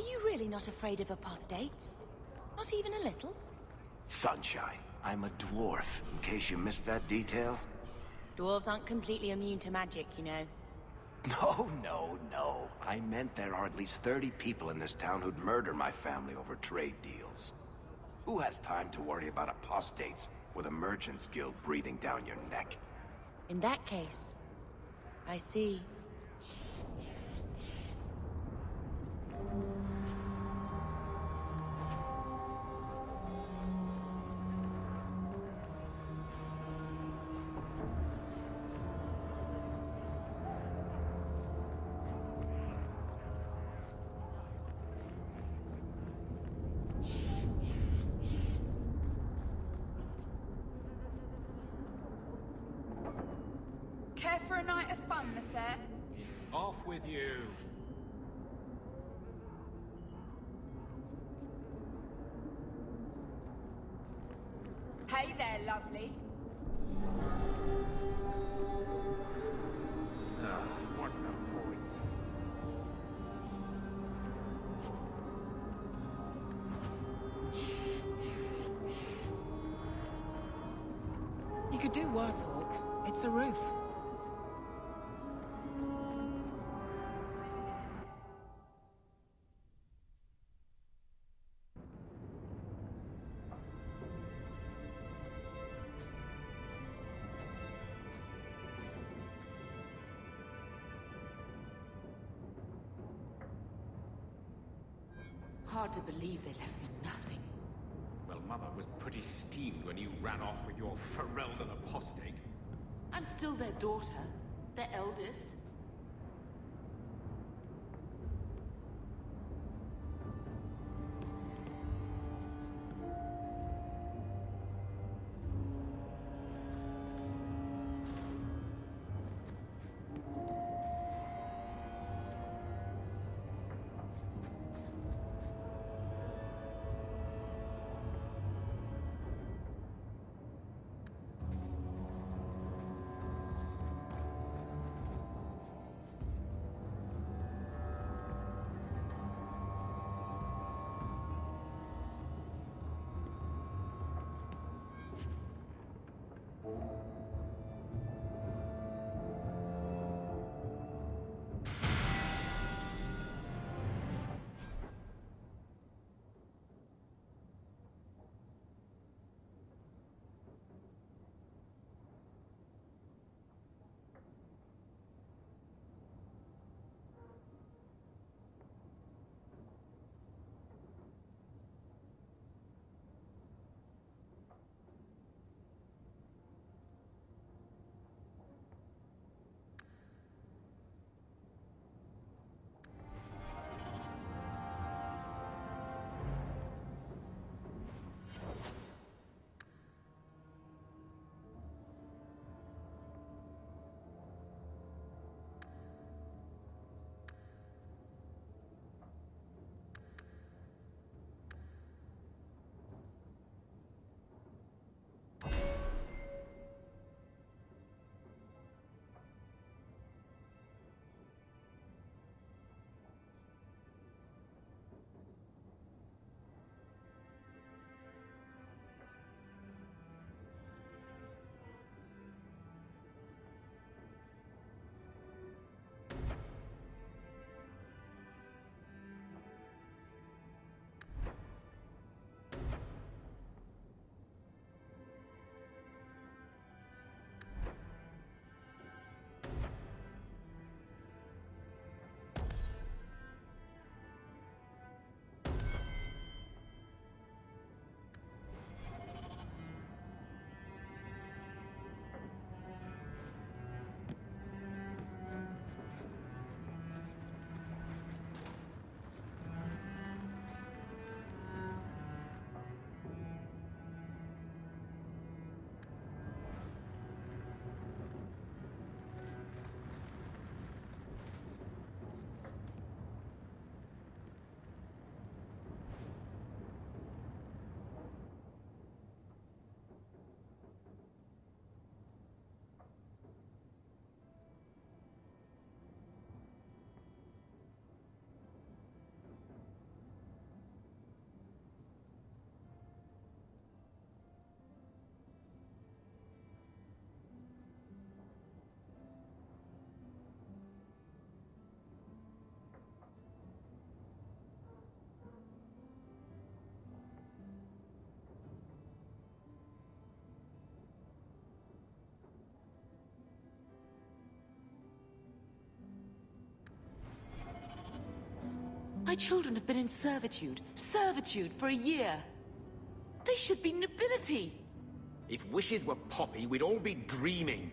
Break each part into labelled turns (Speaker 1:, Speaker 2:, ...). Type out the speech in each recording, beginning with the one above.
Speaker 1: you really not afraid of apostates? Not even a little?
Speaker 2: Sunshine, I'm a dwarf, in case you missed that detail.
Speaker 1: Dwarves aren't completely immune to magic, you know.
Speaker 2: No. I meant there are at least 30 people in this town who'd murder my family over trade deals. Who has time to worry about apostates with a merchant's guild breathing down your neck?
Speaker 1: In that case, I see.
Speaker 3: Care for a night of fun, monsieur?
Speaker 4: Off with you.
Speaker 3: Hey there, lovely.
Speaker 4: What's the point?
Speaker 5: You could do worse, Hawk. It's a roof. Hard to believe they left me nothing.
Speaker 4: Well, Mother was pretty steamed when you ran off with your Ferelden apostate.
Speaker 5: I'm still their daughter, their eldest.
Speaker 1: My children have been in servitude for a year. They should be nobility.
Speaker 4: If wishes were poppy, we'd all be dreaming.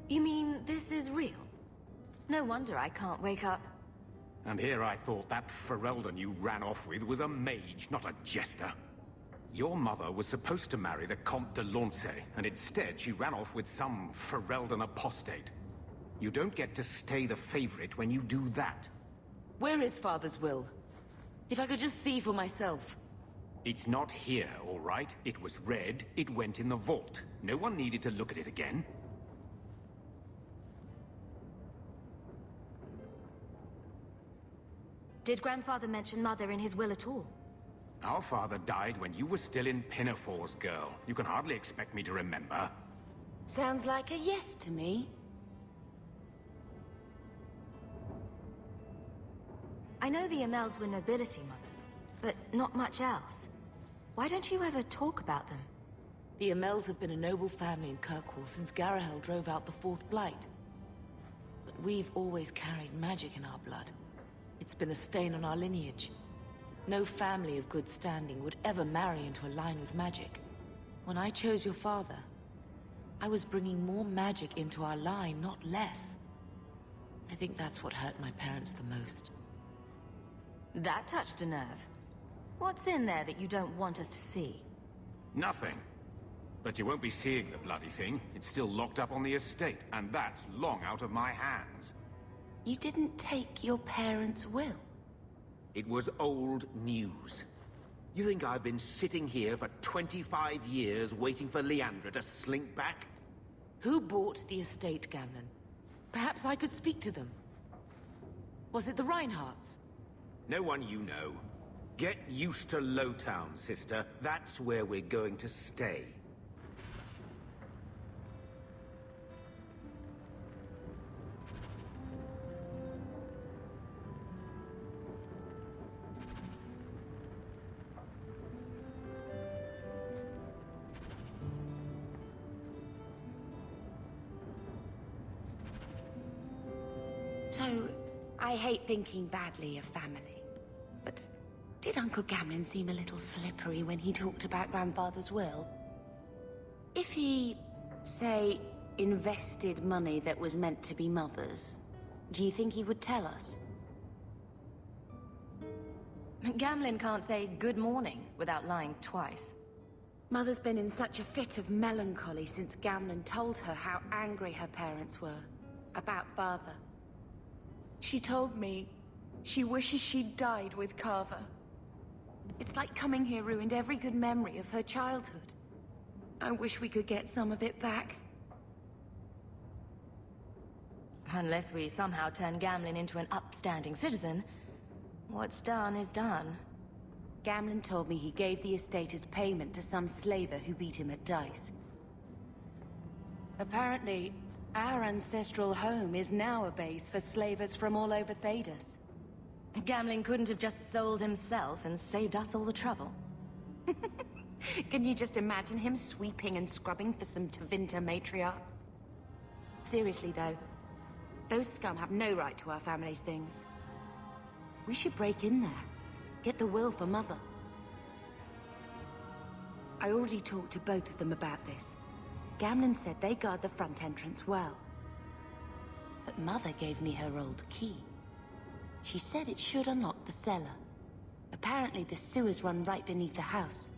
Speaker 6: You mean this is real? No wonder I can't wake up.
Speaker 4: And here I thought that Ferelden you ran off with was a mage, not a jester. Your mother was supposed to marry the Comte de Launcey, and instead she ran off with some Ferelden apostate. You don't get to stay the favorite when you do that.
Speaker 1: Where is Father's will? If I could just see for myself.
Speaker 4: It's not here, all right? It was read, it went in the vault. No one needed to look at it again.
Speaker 6: Did Grandfather mention Mother in his will at all?
Speaker 4: Our father died when you were still in Pinafores, girl. You can hardly expect me to remember.
Speaker 1: Sounds like a yes to me.
Speaker 6: I know the Amels were nobility, Mother, but not much else. Why don't you ever talk about them?
Speaker 1: The Amels have been a noble family in Kirkwall since Garahel drove out the Fourth Blight. But we've always carried magic in our blood. It's been a stain on our lineage. No family of good standing would ever marry into a line with magic. When I chose your father, I was bringing more magic into our line, not less. I think that's what hurt my parents the most.
Speaker 6: That touched a nerve. What's in there that you don't want us to see?
Speaker 4: Nothing. But you won't be seeing the bloody thing. It's still locked up on the estate, and that's long out of my hands.
Speaker 1: You didn't take your parents' will?
Speaker 4: It was old news. You think I've been sitting here for 25 years waiting for Leandra to slink back?
Speaker 1: Who bought the estate, Gamlen? Perhaps I could speak to them. Was it the Reinhardts?
Speaker 4: No one you know. Get used to Lowtown, sister. That's where we're going to stay.
Speaker 1: So, I hate thinking badly of family, but did Uncle Gamlen seem a little slippery when he talked about Grandfather's will? If he, say, invested money that was meant to be Mother's, do you think he would tell us?
Speaker 6: Gamlen can't say good morning without lying twice.
Speaker 1: Mother's been in such a fit of melancholy since Gamlen told her how angry her parents were about Father. She told me she wishes she'd died with Carver. It's like coming here ruined every good memory of her childhood. I wish we could get some of it back.
Speaker 6: Unless we somehow turn Gamlen into an upstanding citizen, what's done is done.
Speaker 1: Gamlen told me he gave the estate as payment to some slaver who beat him at dice. Apparently, our ancestral home is now a base for slavers from all over Thedas.
Speaker 6: Gamlen couldn't have just sold himself and saved us all the trouble.
Speaker 1: Can you just imagine him sweeping and scrubbing for some Tevinter matriarch? Seriously though, those scum have no right to our family's things. We should break in there, get the will for Mother. I already talked to both of them about this. Gamlen said they guard the front entrance well. But Mother gave me her old key. She said it should unlock the cellar. Apparently the sewers run right beneath the house.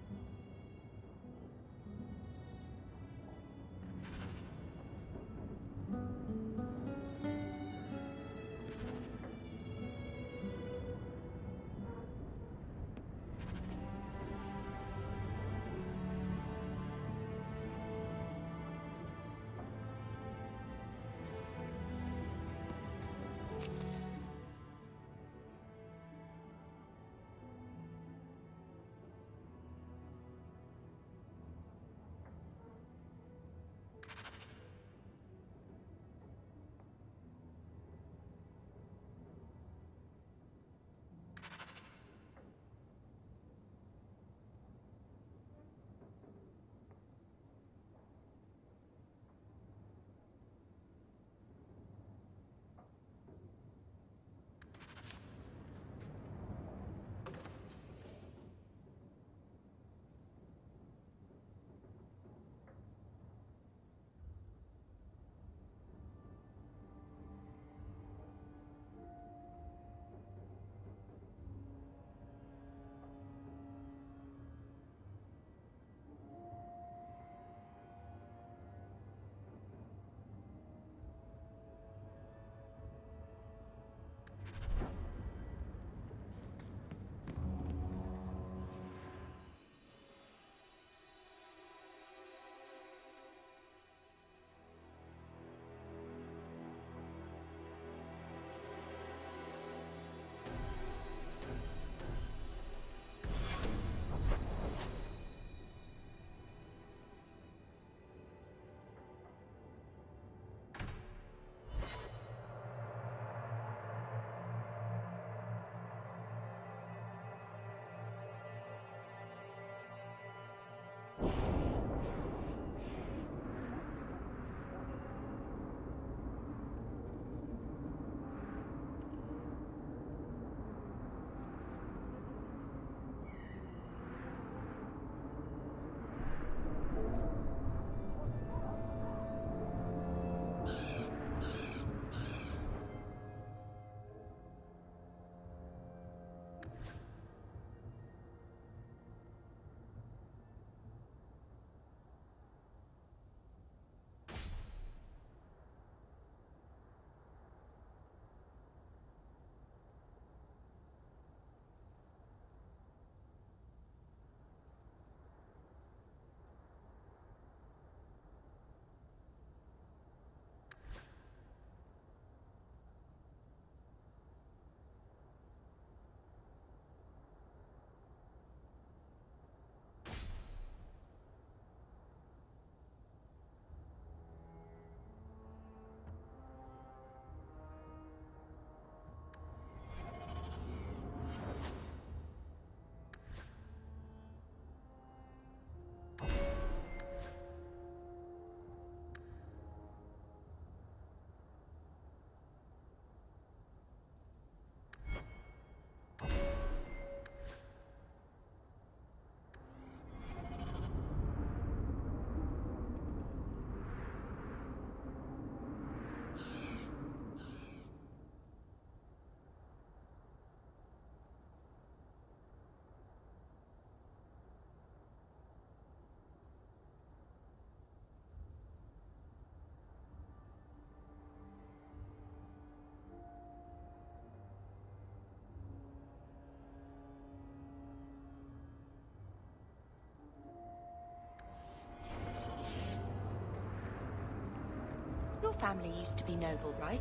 Speaker 7: Your family used to be noble, right?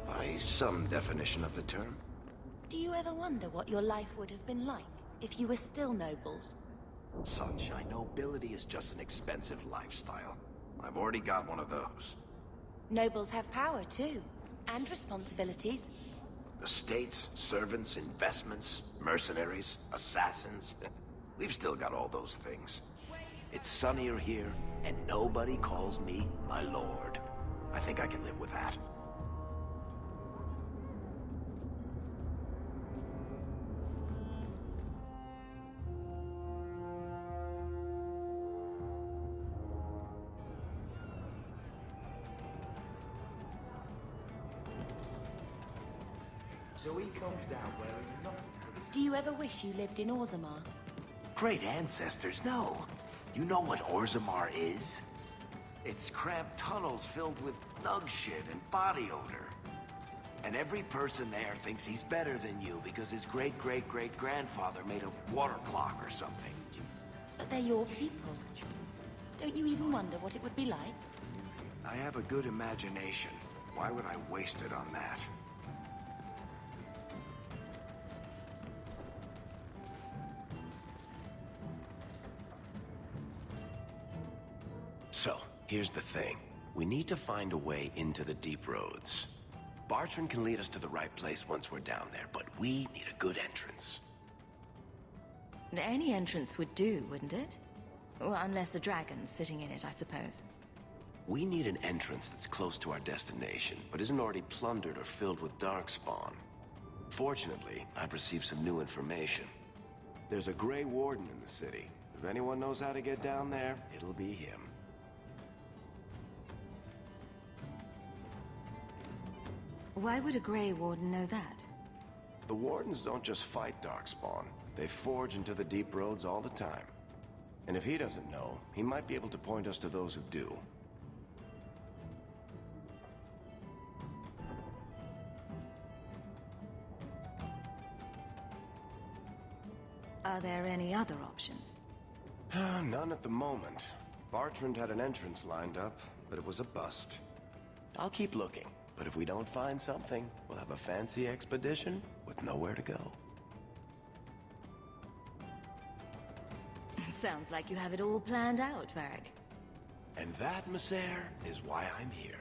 Speaker 2: By some definition of the term.
Speaker 7: Do you ever wonder what your life would have been like if you were still nobles?
Speaker 2: Sunshine, nobility is just an expensive lifestyle. I've already got one of those.
Speaker 7: Nobles have power, too. And responsibilities.
Speaker 2: Estates, servants, investments, mercenaries, assassins. We've still got all those things. It's sunnier here, and nobody calls me my lord. I think I can live with that.
Speaker 8: So he comes down wearing nothing.
Speaker 7: Do you ever wish you lived in Orzammar?
Speaker 2: Great ancestors, no. You know what Orzammar is? It's cramped tunnels filled with nug shit and body odor. And every person there thinks he's better than you because his great-great-great-grandfather made a water clock or something.
Speaker 7: But they're your people. Don't you even wonder what it would be like?
Speaker 2: I have a good imagination. Why would I waste it on that? So, here's the thing. We need to find a way into the deep roads. Bartrand can lead us to the right place once we're down there, but we need a good entrance.
Speaker 6: Any entrance would do, wouldn't it? Well, unless a dragon's sitting in it, I suppose.
Speaker 2: We need an entrance that's close to our destination, but isn't already plundered or filled with darkspawn. Fortunately, I've received some new information. There's a Grey Warden in the city. If anyone knows how to get down there, it'll be him.
Speaker 6: Why would a Grey Warden know that?
Speaker 2: The Wardens don't just fight darkspawn. They forge into the deep roads all the time. And if he doesn't know, he might be able to point us to those who do.
Speaker 6: Are there any other options?
Speaker 2: None at the moment. Bartrand had an entrance lined up, but it was a bust. I'll keep looking, but if we don't find something, we'll have a fancy expedition with nowhere to go.
Speaker 6: Sounds like you have it all planned out, Varric.
Speaker 2: And that, Macer, is why I'm here.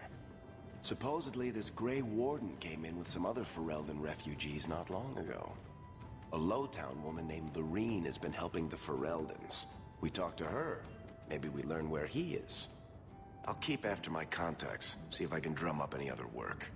Speaker 2: Supposedly, this Grey Warden came in with some other Ferelden refugees not long ago. A Lowtown woman named Lorene has been helping the Fereldans. We talked to her, Maybe we learn where he is. I'll keep after my contacts, see if I can drum up any other work.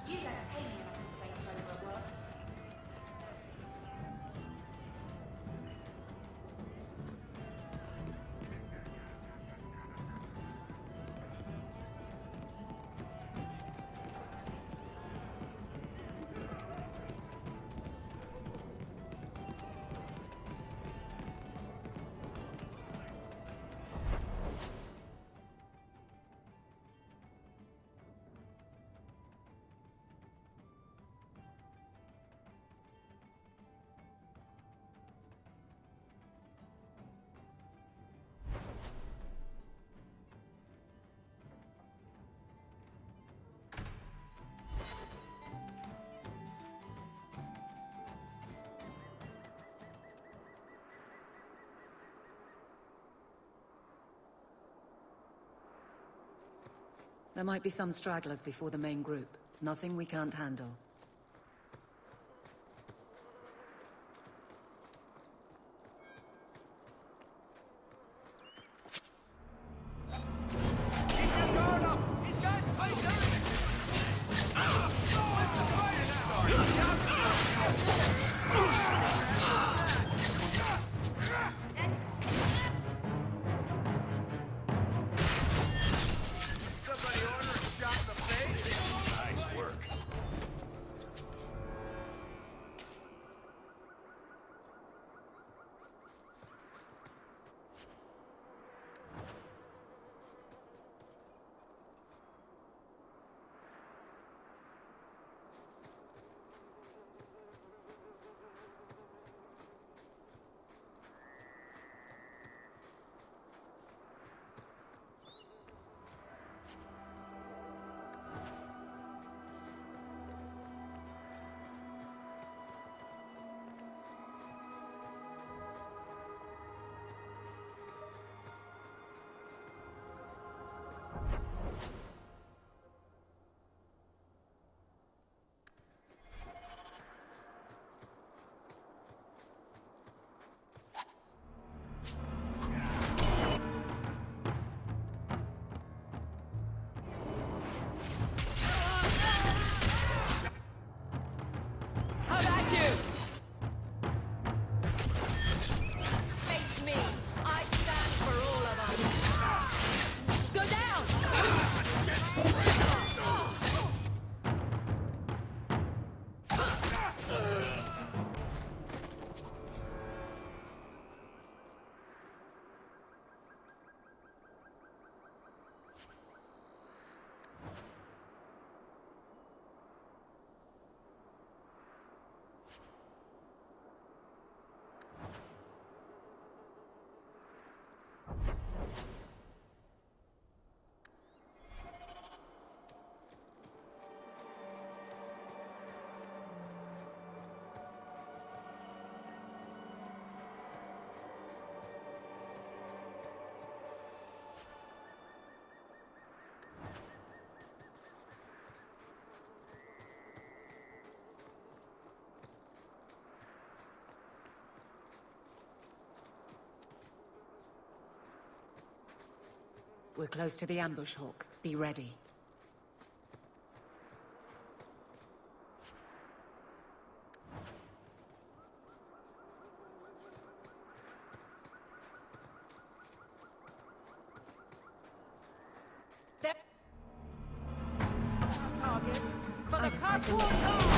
Speaker 3: You don't pay me enough to stay sober at work.
Speaker 5: There might be some stragglers before the main group. Nothing we can't handle. We're close to the ambush, Hawk. Be ready.
Speaker 3: Targets for the carpool.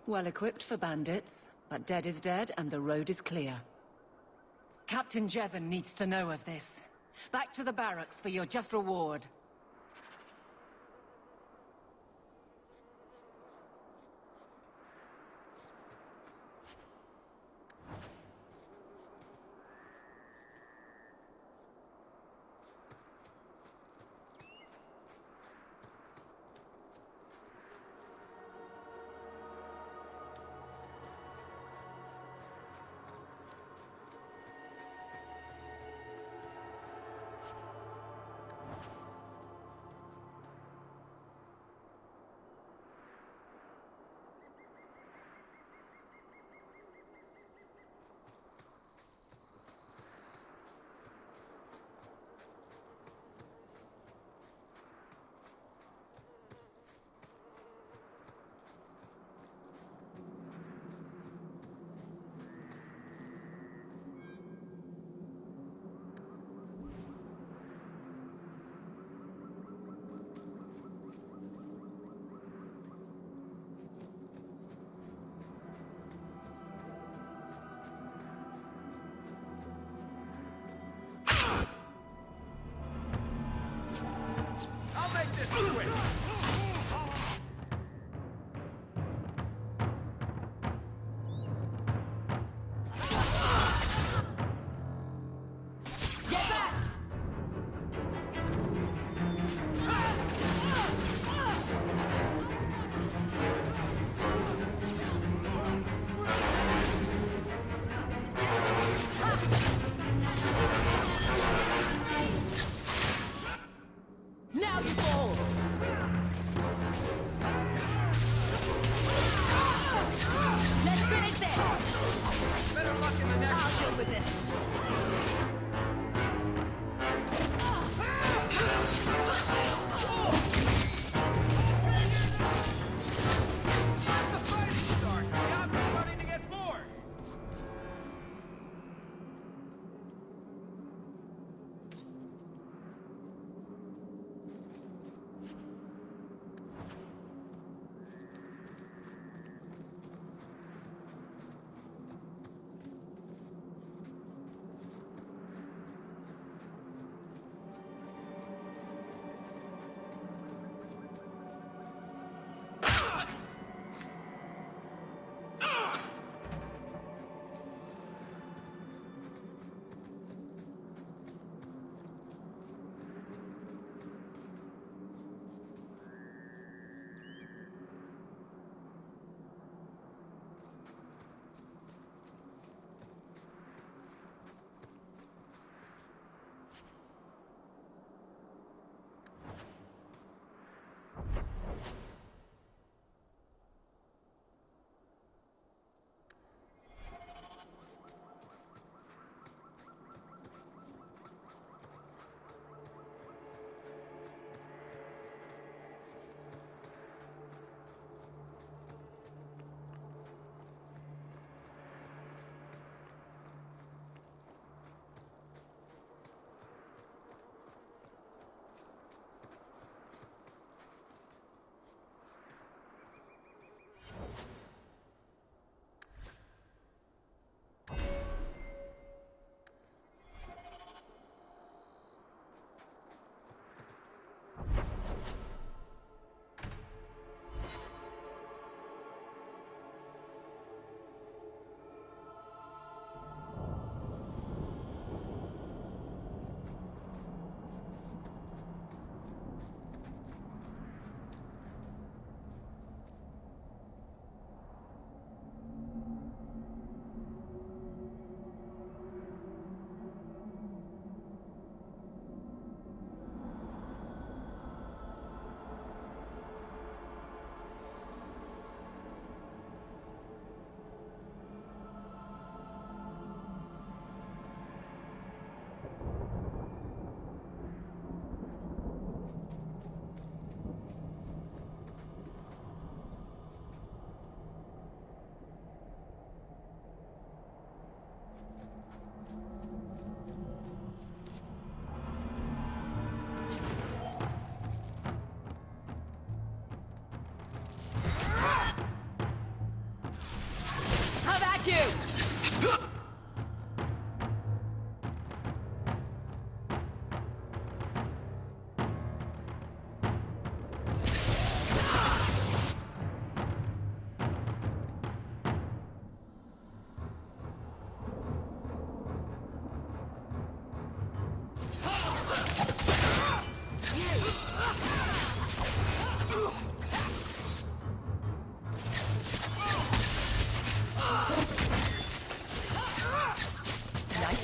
Speaker 5: Well equipped for bandits, but dead is dead and the road is clear. Captain Jevon needs to know of this. Back to the barracks for your just reward.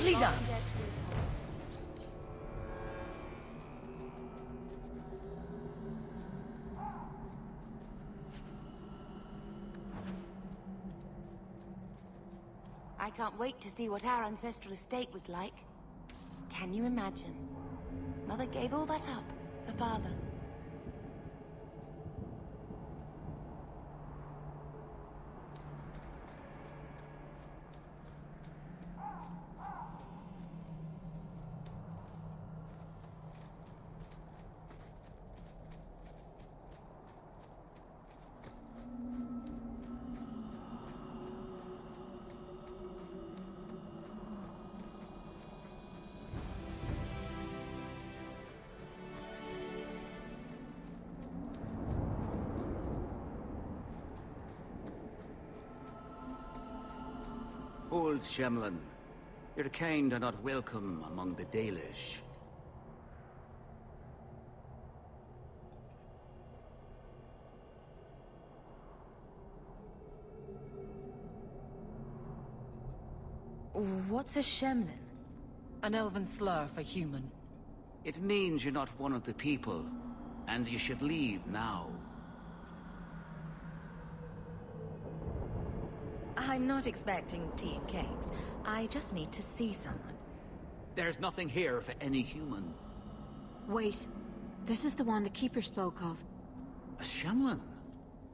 Speaker 5: Nicely done.
Speaker 7: I can't wait to see what our ancestral estate was like. Can you imagine? Mother gave all that up for father.
Speaker 9: Old Shemlin, your kind are not welcome among the Dalish.
Speaker 6: What's a Shemlin?
Speaker 5: An elven slur for human.
Speaker 9: It means you're not one of the people, and you should leave now.
Speaker 6: I'm not expecting tea and cakes. I just need to see someone.
Speaker 9: There's nothing here for any human.
Speaker 6: Wait. This is the one the Keeper spoke of.
Speaker 9: A Shemlin?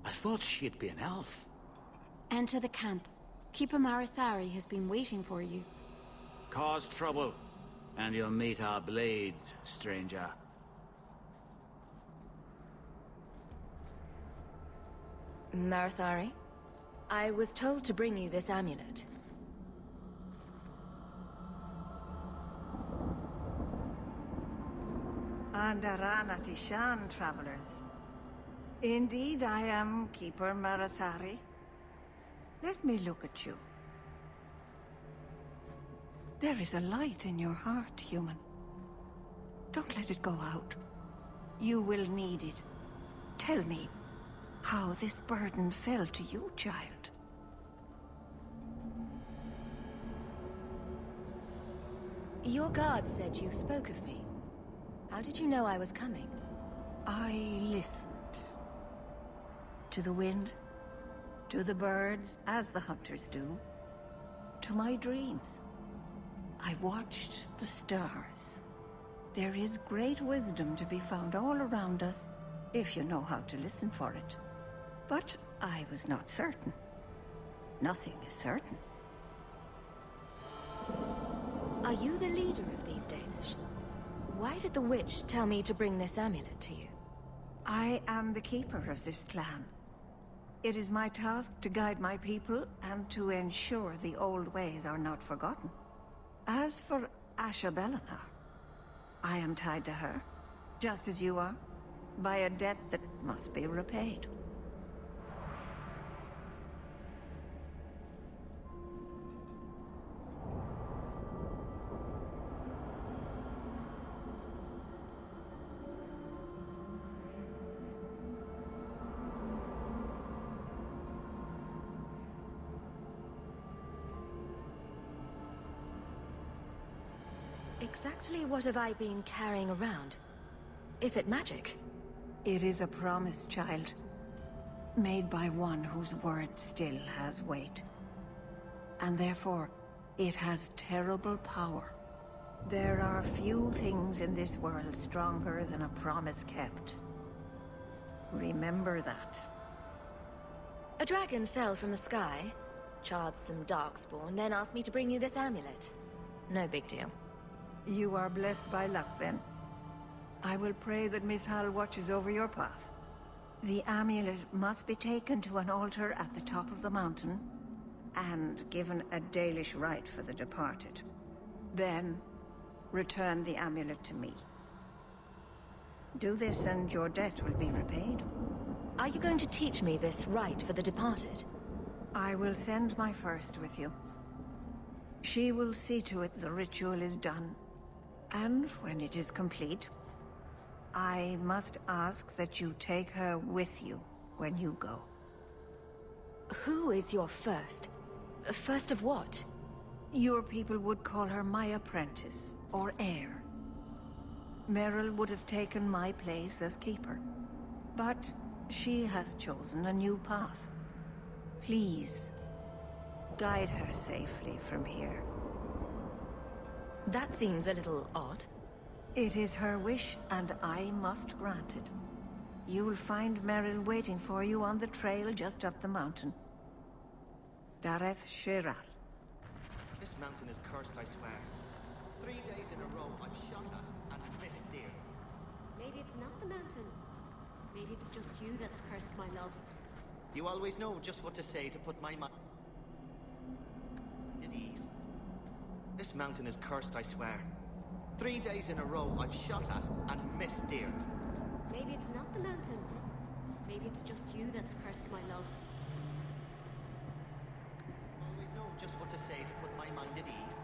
Speaker 9: I thought she'd be an elf.
Speaker 6: Enter the camp. Keeper Marithari has been waiting for you.
Speaker 9: Cause trouble, and you'll meet our blades, stranger.
Speaker 6: Marithari? I was told to bring you this amulet.
Speaker 10: Andarana Tishan, travelers. Indeed, I am Keeper Marathari. Let me look at you. There is a light in your heart, human. Don't let it go out. You will need it. Tell me how this burden fell to you, child.
Speaker 6: Your guard said you spoke of me. How did you know I was coming?
Speaker 10: I listened. To the wind, to the birds, as the hunters do. To my dreams. I watched the stars. There is great wisdom to be found all around us, if you know how to listen for it. But I was not certain. Nothing is certain.
Speaker 6: Are you the leader of these Danish? Why did the witch tell me to bring this amulet to you?
Speaker 10: I am the keeper of this clan. It is my task to guide my people and to ensure the old ways are not forgotten. As for Asha Bellinar, I am tied to her, just as you are, by a debt that must be repaid.
Speaker 6: Exactly what have I been carrying around? Is it magic?
Speaker 10: It is a promise, child. Made by one whose word still has weight. And therefore, it has terrible power. There are few things in this world stronger than a promise kept. Remember that.
Speaker 6: A dragon fell from the sky, charred some darkspawn, then asked me to bring you this amulet. No big deal.
Speaker 10: You are blessed by luck, then. I will pray that Mithal watches over your path. The amulet must be taken to an altar at the top of the mountain, and given a Dalish rite for the departed. Then, return the amulet to me. Do this and your debt will be repaid.
Speaker 6: Are you going to teach me this rite for the departed?
Speaker 10: I will send my first with you. She will see to it the ritual is done. And when it is complete, I must ask that you take her with you when you go.
Speaker 6: Who is your first? First of what?
Speaker 10: Your people would call her my apprentice, or heir. Merrill would have taken my place as keeper. But she has chosen a new path. Please, guide her safely from here.
Speaker 6: That seems a little odd.
Speaker 10: It is her wish, and I must grant it. You will find Merrill waiting for you on the trail just up the mountain. Dareth Shiral.
Speaker 11: This mountain is cursed, I swear. 3 days in a row I've shot at and missed deer.
Speaker 12: Maybe it's not the mountain. Maybe it's just you that's cursed, my love.
Speaker 11: You always know just what to say to put my mind at ease. This mountain is cursed, I swear. 3 days in a row I've shot at and missed deer.
Speaker 12: Maybe it's not the mountain. Maybe it's just you that's cursed, my love.
Speaker 11: Always know just what to say to put my mind at ease.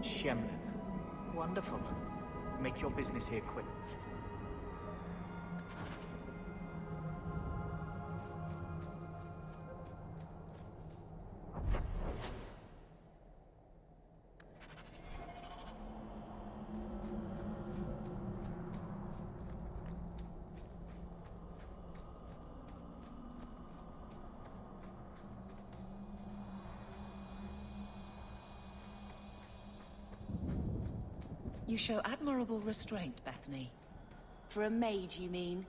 Speaker 8: Shemlin. Wonderful. Make your business here quick.
Speaker 5: You show admirable restraint, Bethany.
Speaker 7: For a mage, you mean?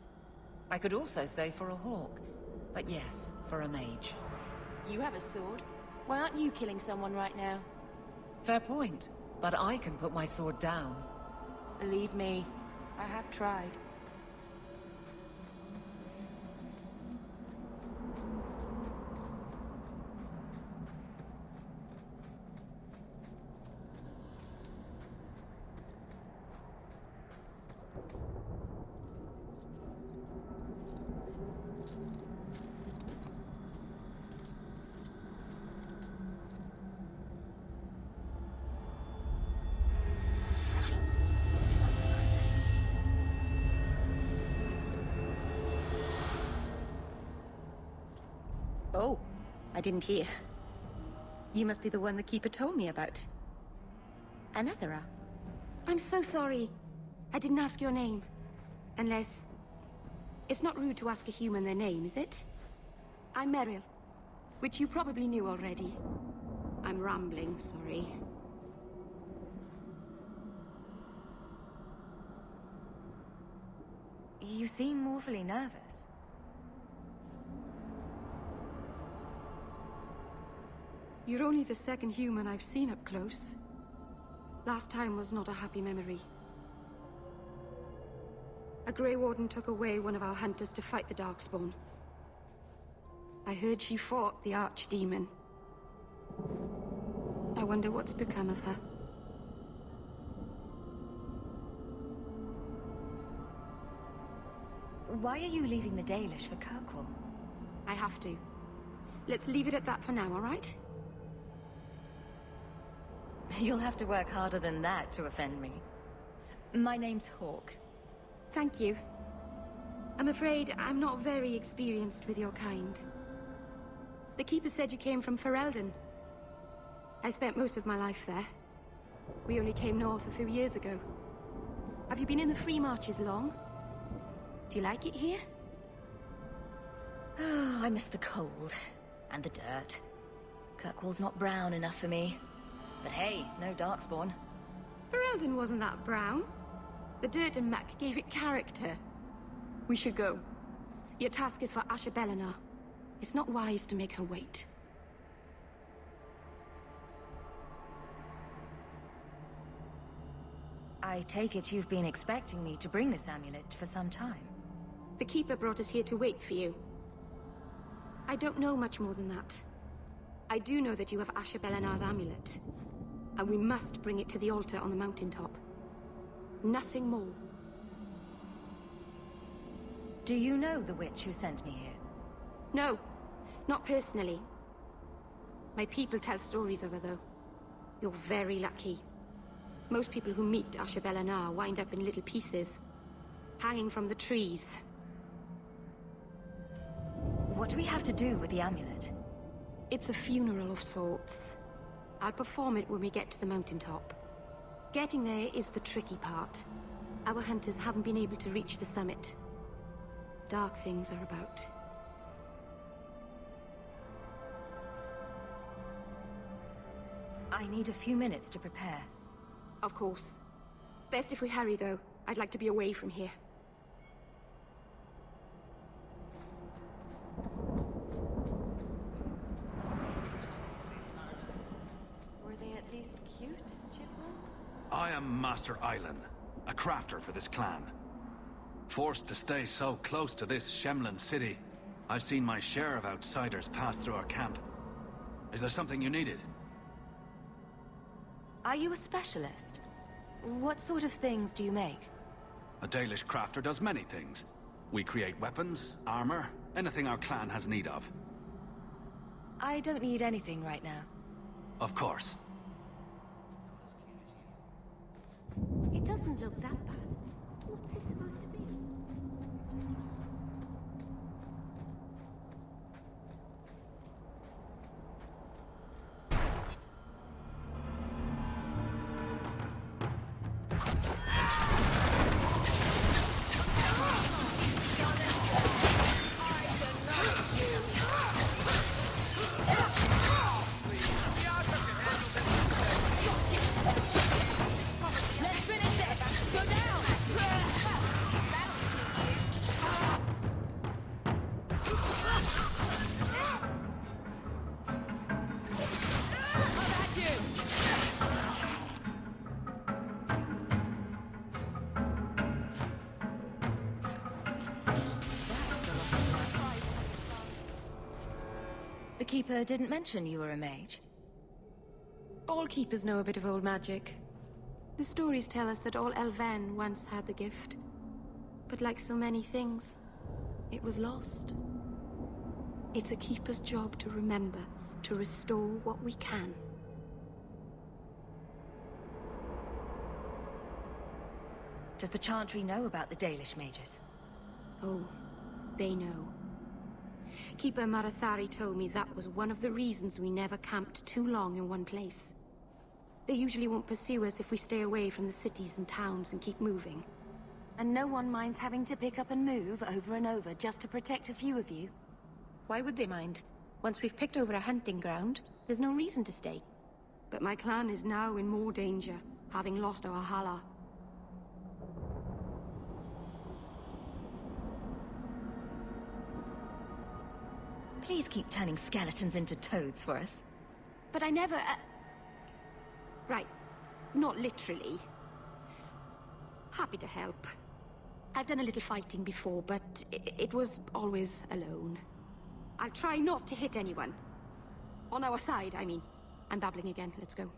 Speaker 5: I could also say for a hawk. But yes, for a mage.
Speaker 7: You have a sword. Why aren't you killing someone right now?
Speaker 5: Fair point. But I can put my sword down.
Speaker 7: Believe me, I have tried.
Speaker 13: Oh, I didn't hear. You must be the one the Keeper told me about. Anathera.
Speaker 12: I'm so sorry. I didn't ask your name. Unless... It's not rude to ask a human their name, is it? I'm Merrill, which you probably knew already. I'm rambling, sorry.
Speaker 6: You seem awfully nervous.
Speaker 12: You're only the second human I've seen up close. Last time was not a happy memory. A Grey Warden took away one of our hunters to fight the Darkspawn. I heard she fought the Archdemon. I wonder what's become of her.
Speaker 6: Why are you leaving the Dalish for Kirkwall?
Speaker 12: I have to. Let's leave it at that for now, all right?
Speaker 6: You'll have to work harder than that to offend me. My name's Hawk.
Speaker 12: Thank you. I'm afraid I'm not very experienced with your kind. The Keeper said you came from Ferelden. I spent most of my life there. We only came north a few years ago. Have you been in the Free Marches long? Do you like it here?
Speaker 6: Oh, I miss the cold. And the dirt. Kirkwall's not brown enough for me. But hey, no Darkspawn.
Speaker 12: Ferelden wasn't that brown. The dirt and muck gave it character. We should go. Your task is for Asha Bellinar. It's not wise to make her wait.
Speaker 6: I take it you've been expecting me to bring this amulet for some time.
Speaker 12: The Keeper brought us here to wait for you. I don't know much more than that. I do know that you have Asha Bellinar's amulet. And we must bring it to the altar on the mountaintop. Nothing more.
Speaker 6: Do you know the witch who sent me here?
Speaker 12: No, not personally. My people tell stories of her, though. You're very lucky. Most people who meet Ashabel Anar wind up in little pieces, hanging from the trees.
Speaker 6: What do we have to do with the amulet?
Speaker 12: It's a funeral of sorts. I'll perform it when we get to the mountaintop. Getting there is the tricky part. Our hunters haven't been able to reach the summit. Dark things are about.
Speaker 6: I need a few minutes to prepare.
Speaker 12: Of course. Best if we hurry, though. I'd like to be away from here.
Speaker 6: Were they at least cute, Chipman?
Speaker 14: I am Master Island, a crafter for this clan. Forced to stay so close to this Shemlin city, I've seen my share of outsiders pass through our camp. Is there something you needed?
Speaker 6: Are you a specialist? What sort of things do you make?
Speaker 14: A Dalish crafter does many things. We create weapons, armor, anything our clan has need of.
Speaker 6: I don't need anything right now.
Speaker 14: Of course.
Speaker 13: It doesn't look that bad. What's it supposed to be?
Speaker 6: The Keeper didn't mention you were a mage.
Speaker 12: All keepers know a bit of old magic. The stories tell us that all Elven once had the gift. But like so many things, it was lost. It's a keeper's job to remember, to restore what we can.
Speaker 6: Does the Chantry know about the Dalish mages?
Speaker 12: Oh, they know. Keeper Marathari told me that was one of the reasons we never camped too long in one place. They usually won't pursue us if we stay away from the cities and towns and keep moving.
Speaker 7: And no one minds having to pick up and move over and over just to protect a few of you.
Speaker 12: Why would they mind? Once we've picked over a hunting ground, there's no reason to stay. But my clan is now in more danger, having lost our Hala.
Speaker 6: Please keep turning skeletons into toads for us.
Speaker 12: But I never... Right. Not literally. Happy to help. I've done a little fighting before, but it was always alone. I'll try not to hit anyone. On our side, I mean. I'm babbling again. Let's go.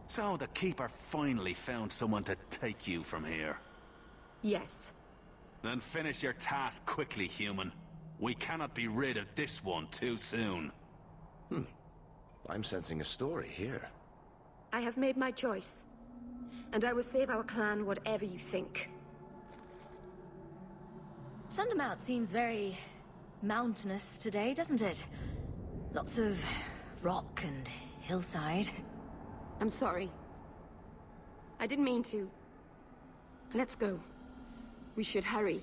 Speaker 9: So the Keeper finally found someone to take you from here.
Speaker 12: Yes.
Speaker 9: Then finish your task quickly, human. We cannot be rid of this one too soon.
Speaker 2: I'm sensing a story here.
Speaker 12: I have made my choice. And I will save our clan whatever you think.
Speaker 6: Sundermount seems very mountainous today, doesn't it? Lots of rock and hillside.
Speaker 12: I'm sorry. I didn't mean to. Let's go. We should hurry.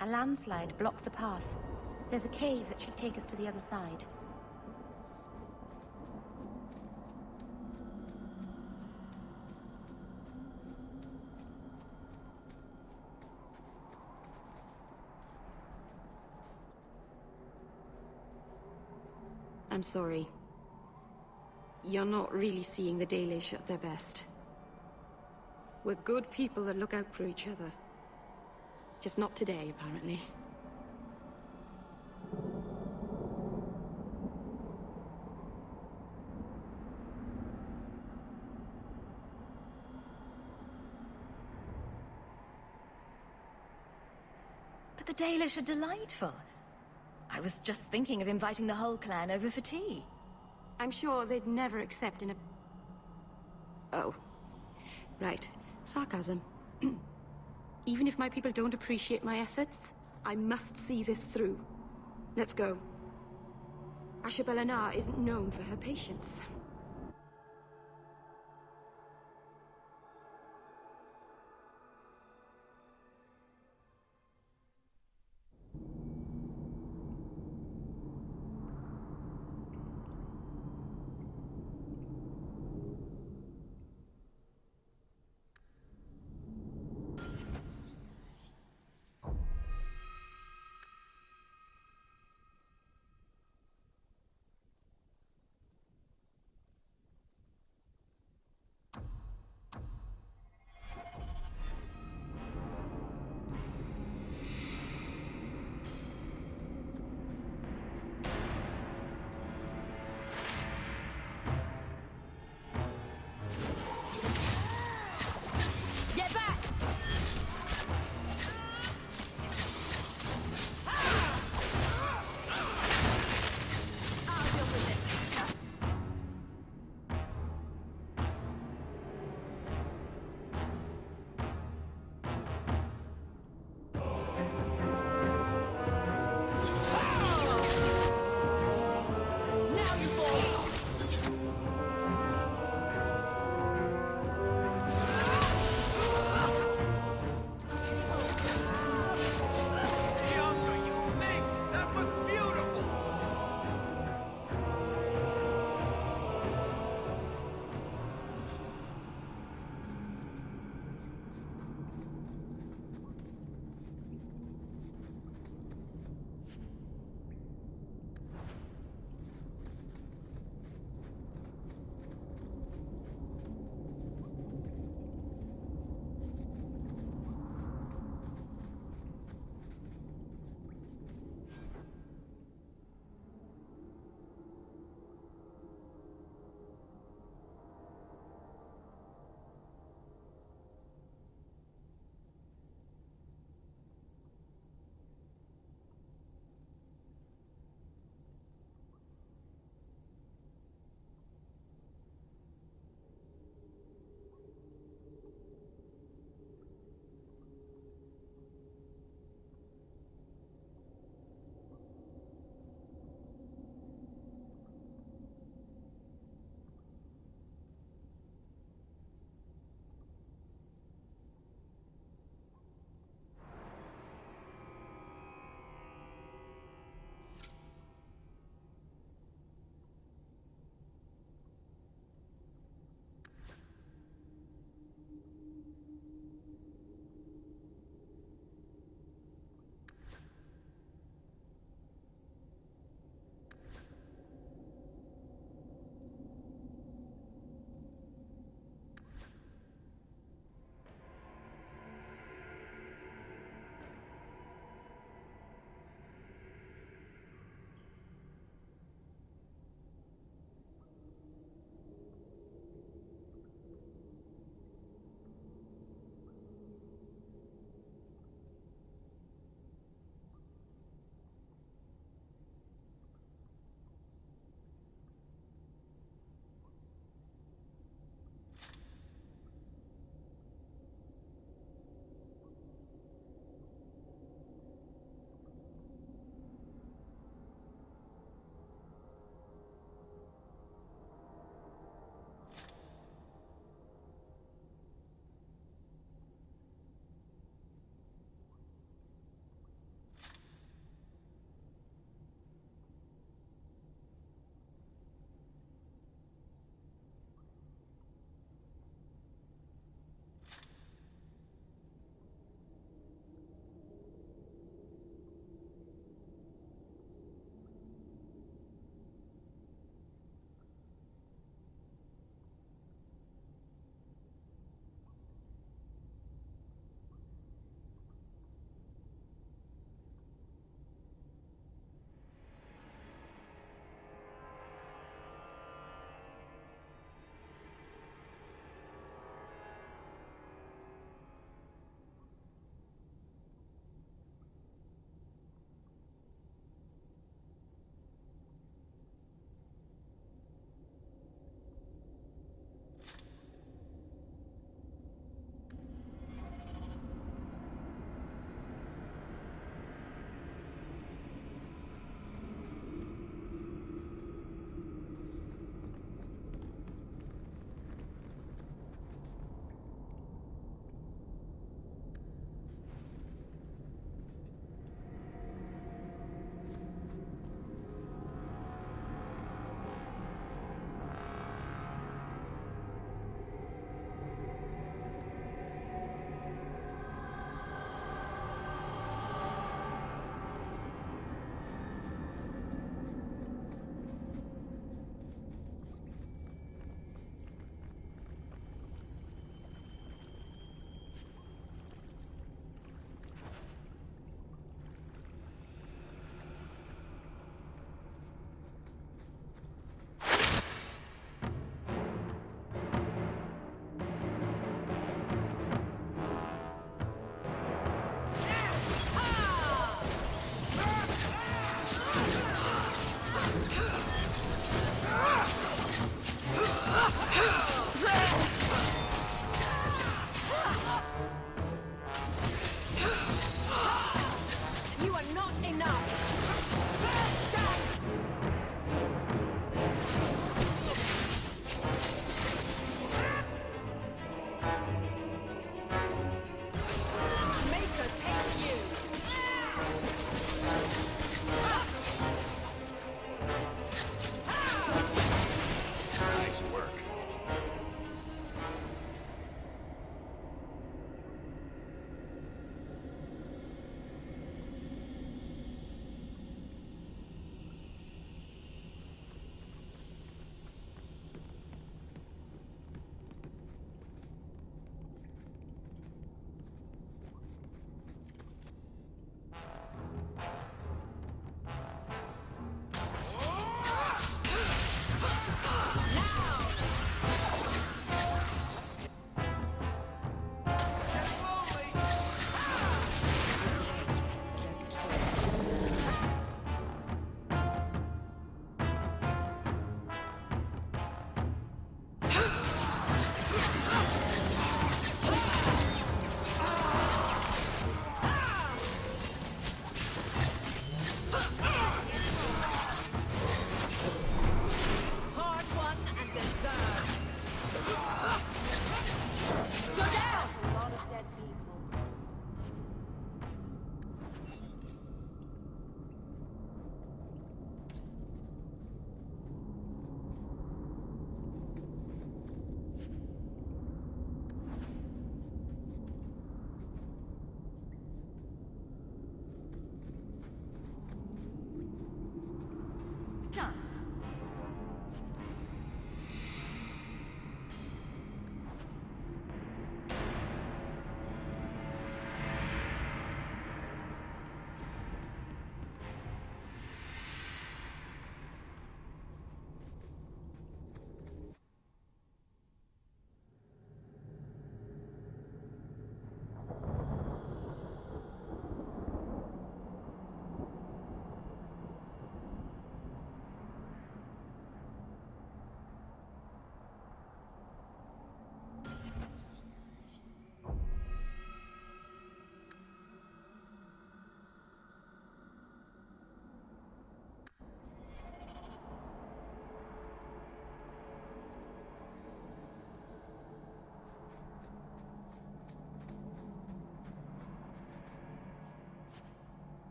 Speaker 7: A landslide blocked the path. There's a cave that should take us to the other side.
Speaker 12: I'm sorry. You're not really seeing the Dalish at their best. We're good people that look out for each other. Just not today, apparently.
Speaker 6: But the Dalish are delightful. I was just thinking of inviting the whole clan over for tea.
Speaker 12: I'm sure they'd never accept in a... Oh. Right. Sarcasm. Even if my people don't appreciate my efforts, I must see this through. Let's go. Ashabel Anar isn't known for her patience.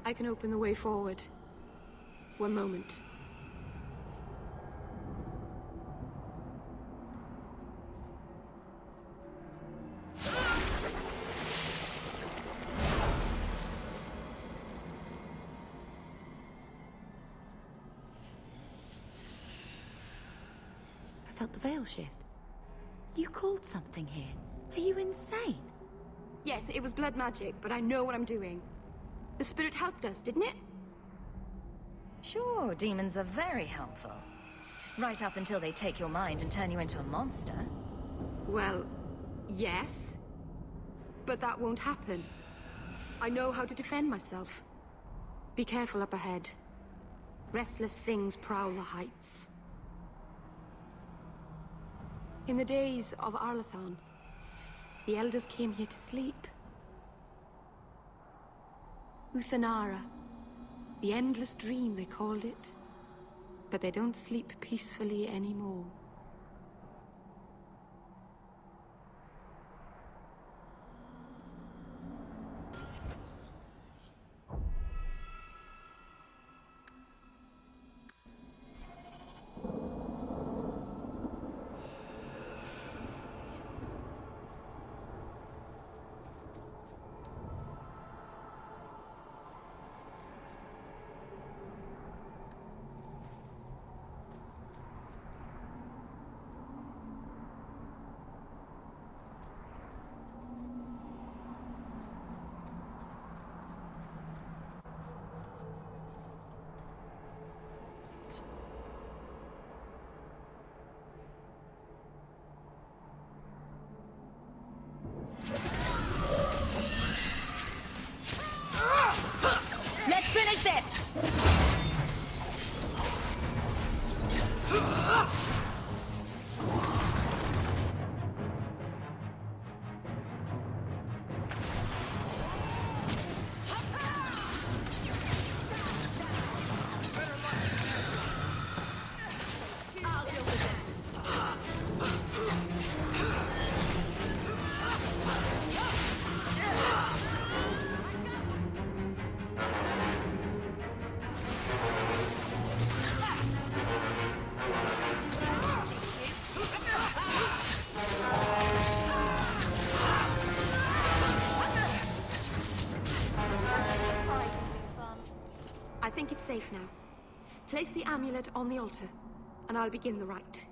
Speaker 12: I can open the way forward. One moment.
Speaker 7: I felt the veil shift. You called something here. Are you insane?
Speaker 12: Yes, it was blood magic, but I know what I'm doing. The spirit helped us, didn't it?
Speaker 6: Sure, demons are very helpful. Right up until they take your mind and turn you into a monster.
Speaker 12: Well, yes. But that won't happen. I know how to defend myself. Be careful up ahead. Restless things prowl the heights. In the days of Arlathon, the Elders came here to sleep. Uthanara. The endless dream, they called it. But they don't sleep peacefully anymore.
Speaker 6: Let's finish this!
Speaker 12: I think it's safe now. Place the amulet on the altar, and I'll begin the rite.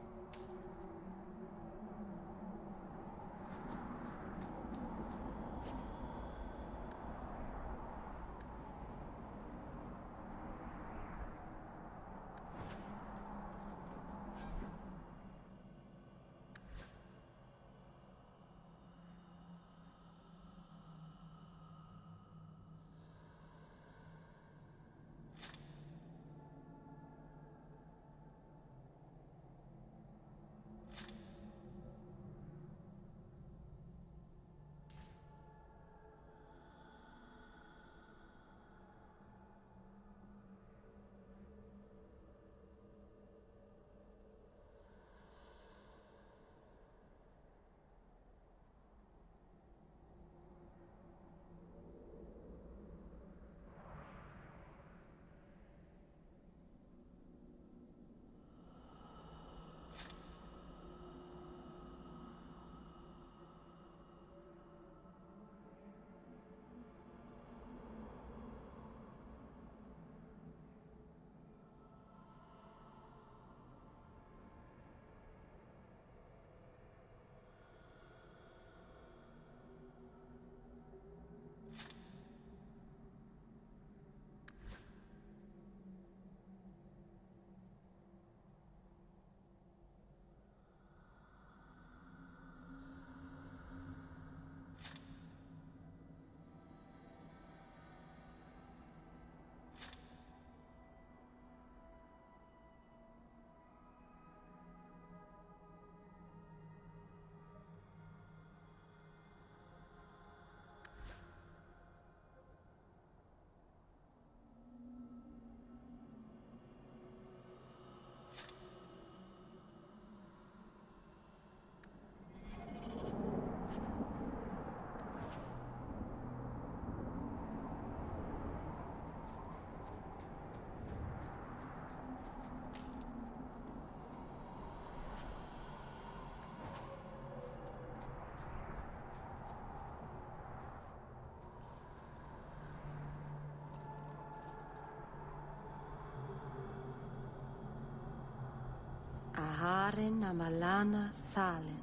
Speaker 15: na malana salen.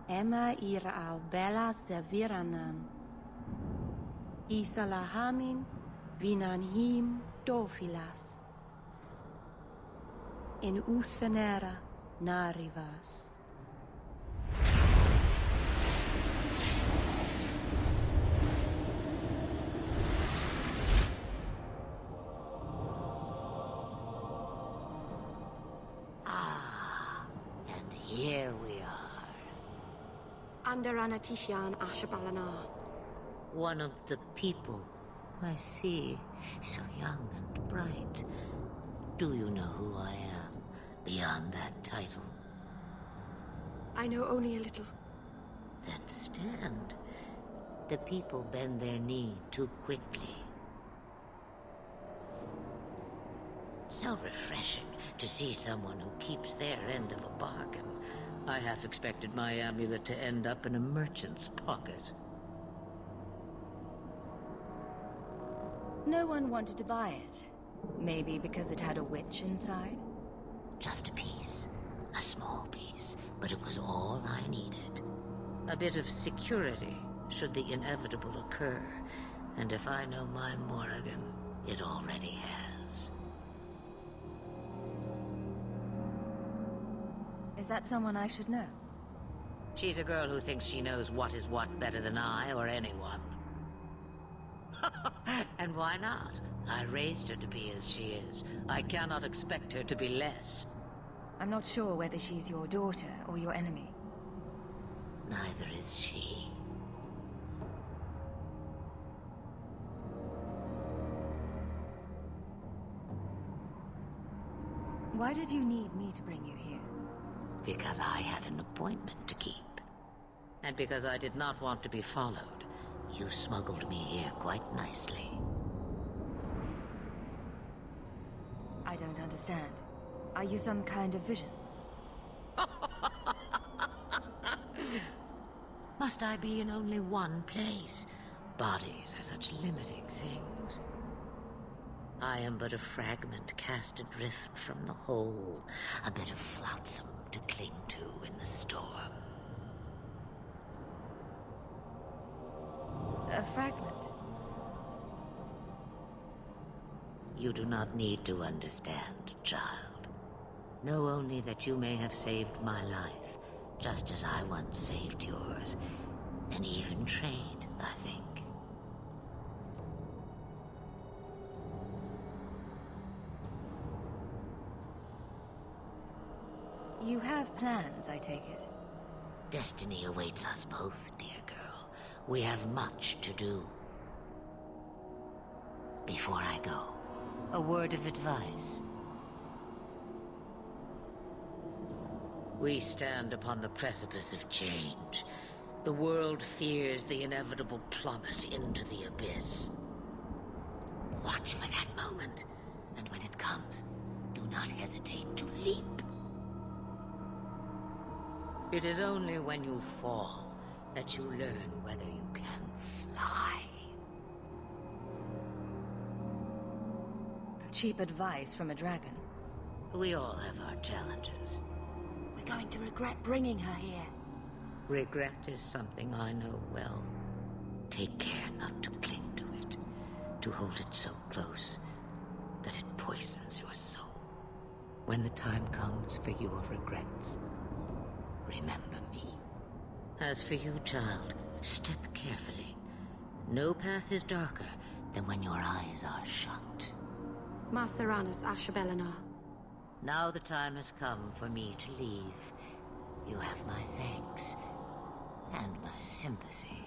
Speaker 15: Emma ira au bella serviranan. Isalahamin vinanhim dofilas. In usanera narivas.
Speaker 16: Here we are.
Speaker 12: Under Anatishan Ashbalana.
Speaker 16: One of the people. I see. So young and bright. Do you know who I am, beyond that title?
Speaker 12: I know only a little.
Speaker 16: Then stand. The people bend their knee too quickly. So refreshing to see someone who keeps their end of a bargain. I half expected my amulet to end up in a merchant's pocket.
Speaker 6: No one wanted to buy it. Maybe because it had a witch inside?
Speaker 16: Just a piece. A small piece. But it was all I needed. A bit of security, should the inevitable occur. And if I know my Morrigan, it already has.
Speaker 6: Is that someone I should know?
Speaker 16: She's a girl who thinks she knows what is what better than I or anyone. And why not? I raised her to be as she is. I cannot expect her to be less.
Speaker 6: I'm not sure whether she's your daughter or your enemy.
Speaker 16: Neither is she.
Speaker 6: Why did you need me to bring you here?
Speaker 16: Because I had an appointment to keep. And because I did not want to be followed, you smuggled me here quite nicely.
Speaker 6: I don't understand. Are you some kind of vision?
Speaker 16: Must I be in only one place? Bodies are such limiting things. I am but a fragment cast adrift from the whole, a bit of flotsam to cling to in the storm.
Speaker 6: A fragment?
Speaker 16: You do not need to understand, child. Know only that you may have saved my life, just as I once saved yours. An even trade, I think.
Speaker 6: You have plans, I take it?
Speaker 16: Destiny awaits us both, dear girl. We have much to do. Before I go, a word of advice. We stand upon the precipice of change. The world fears the inevitable plummet into the abyss. Watch for that moment, and when it comes, do not hesitate to leap. It is only when you fall that you learn whether you can fly.
Speaker 6: Cheap advice from a dragon.
Speaker 16: We all have our challenges.
Speaker 7: We're going to regret bringing her here.
Speaker 16: Regret is something I know well. Take care not to cling to it, to hold it so close that it poisons your soul. When the time comes for your regrets, remember me. As for you, child, step carefully. No path is darker than when your eyes are shut.
Speaker 12: Maseranas Ashabelana.
Speaker 16: Now the time has come for me to leave. You have my thanks and my sympathy.